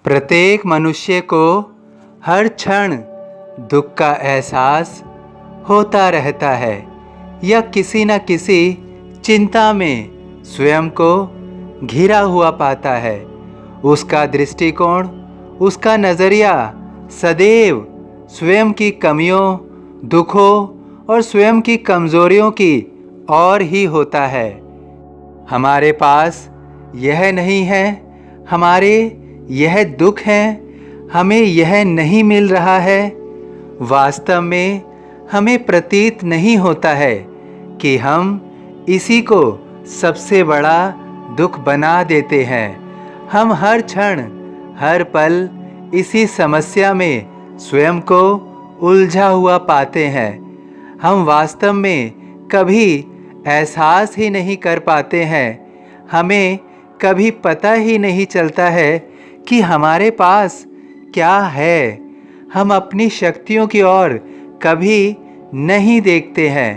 प्रत्येक मनुष्य को हर क्षण दुख का एहसास होता रहता है या किसी न किसी चिंता में स्वयं को घिरा हुआ पाता है। उसका दृष्टिकोण, उसका नज़रिया सदैव स्वयं की कमियों, दुखों और स्वयं की कमज़ोरियों की ओर ही होता है। हमारे पास यह नहीं है, हमारे यह दुख है, हमें यह नहीं मिल रहा है। वास्तव में हमें प्रतीत नहीं होता है कि हम इसी को सबसे बड़ा दुख बना देते हैं। हम हर क्षण, हर पल इसी समस्या में स्वयं को उलझा हुआ पाते हैं। हम वास्तव में कभी एहसास ही नहीं कर पाते हैं, हमें कभी पता ही नहीं चलता है कि हमारे पास क्या है। हम अपनी शक्तियों की ओर कभी नहीं देखते हैं।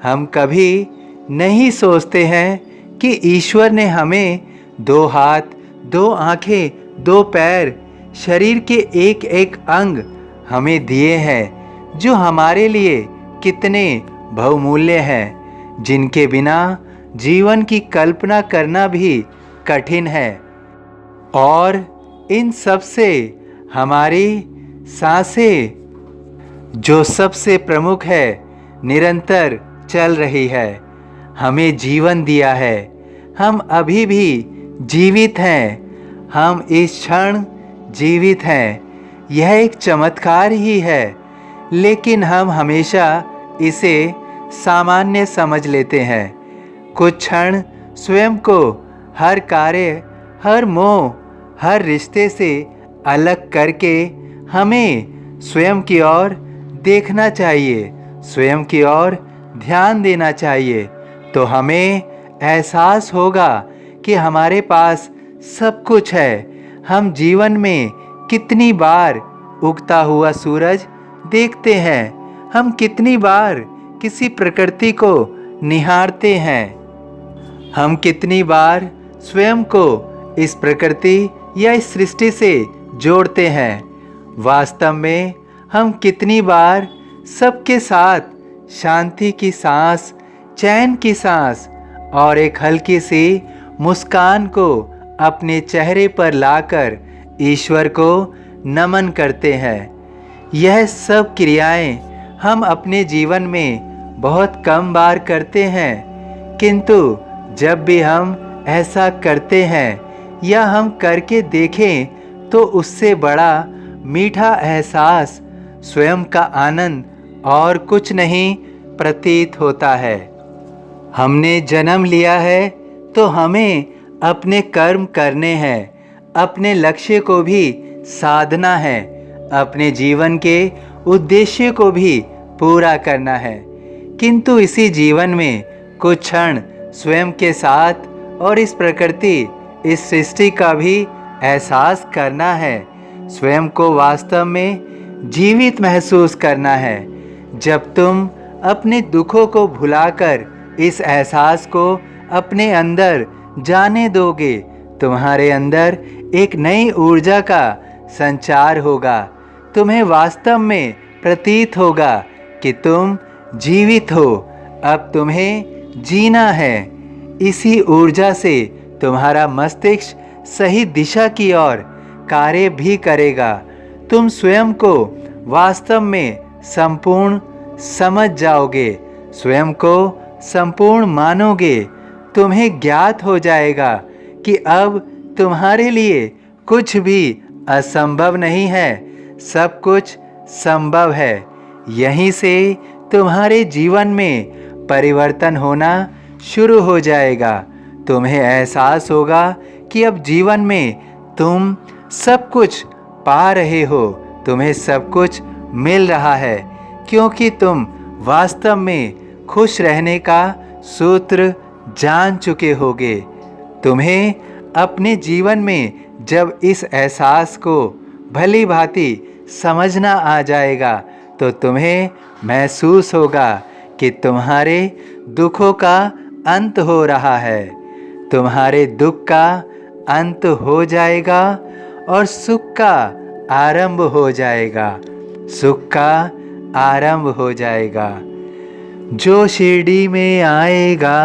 हम कभी नहीं सोचते हैं कि ईश्वर ने हमें 2 हाथ, 2 आँखें, 2 पैर, शरीर के एक एक अंग हमें दिए हैं, जो हमारे लिए कितने बहुमूल्य हैं, जिनके बिना जीवन की कल्पना करना भी कठिन है। और इन सब से हमारी सांसें, जो सबसे प्रमुख है, निरंतर चल रही है, हमें जीवन दिया है। हम अभी भी जीवित हैं, हम इस क्षण जीवित हैं। यह एक चमत्कार ही है, लेकिन हम हमेशा इसे सामान्य समझ लेते हैं। कुछ क्षण स्वयं को हर कार्य, हर मोह, हर रिश्ते से अलग करके हमें स्वयं की ओर देखना चाहिए, स्वयं की ओर ध्यान देना चाहिए। तो हमें एहसास होगा कि हमारे पास सब कुछ है। हम जीवन में कितनी बार उगता हुआ सूरज देखते हैं, हम कितनी बार किसी प्रकृति को निहारते हैं, हम कितनी बार स्वयं को इस प्रकृति या इस सृष्टि से जोड़ते हैं। वास्तव में हम कितनी बार सबके साथ शांति की सांस, चैन की सांस और एक हल्की सी मुस्कान को अपने चेहरे पर लाकर ईश्वर को नमन करते हैं। यह सब क्रियाएं हम अपने जीवन में बहुत कम बार करते हैं, किंतु जब भी हम ऐसा करते हैं या हम करके देखें तो उससे बड़ा मीठा एहसास, स्वयं का आनंद और कुछ नहीं प्रतीत होता है। हमने जन्म लिया है तो हमें अपने कर्म करने हैं, अपने लक्ष्य को भी साधना है, अपने जीवन के उद्देश्य को भी पूरा करना है। किंतु इसी जीवन में कुछ क्षण स्वयं के साथ और इस प्रकृति, इस सृष्टि का भी एहसास करना है। स्वयं को वास्तव में जीवित महसूस करना है। जब तुम अपने दुखों को भुलाकर इस एहसास को अपने अंदर जाने दोगे, तुम्हारे अंदर एक नई ऊर्जा का संचार होगा। तुम्हें वास्तव में प्रतीत होगा कि तुम जीवित हो। अब तुम्हें जीना है। इसी ऊर्जा से तुम्हारा मस्तिष्क सही दिशा की ओर कार्य भी करेगा। तुम स्वयं को वास्तव में संपूर्ण समझ जाओगे, स्वयं को संपूर्ण मानोगे। तुम्हें ज्ञात हो जाएगा कि अब तुम्हारे लिए कुछ भी असंभव नहीं है, सब कुछ संभव है। यहीं से तुम्हारे जीवन में परिवर्तन होना शुरू हो जाएगा। तुम्हें एहसास होगा कि अब जीवन में तुम सब कुछ पा रहे हो, तुम्हें सब कुछ मिल रहा है, क्योंकि तुम वास्तव में खुश रहने का सूत्र जान चुके होगे। तुम्हें अपने जीवन में जब इस एहसास को भली भांति समझना आ जाएगा तो तुम्हें महसूस होगा कि तुम्हारे दुखों का अंत हो रहा है, तुम्हारे दुख का अंत हो जाएगा और सुख का आरंभ हो जाएगा। सुख का आरंभ हो जाएगा। जो शिरडी में आएगा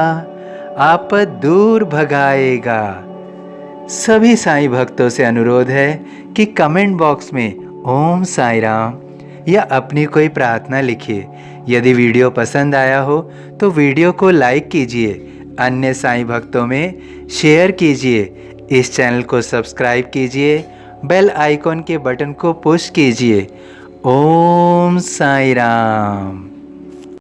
आपद दूर भगाएगा। सभी साईं भक्तों से अनुरोध है कि कमेंट बॉक्स में ओम साईं राम या अपनी कोई प्रार्थना लिखिए। यदि वीडियो पसंद आया हो तो वीडियो को लाइक कीजिए, अन्य साईं भक्तों में शेयर कीजिए, इस चैनल को सब्सक्राइब कीजिए, बेल आइकॉन के बटन को पुश कीजिए। ओम साईं राम।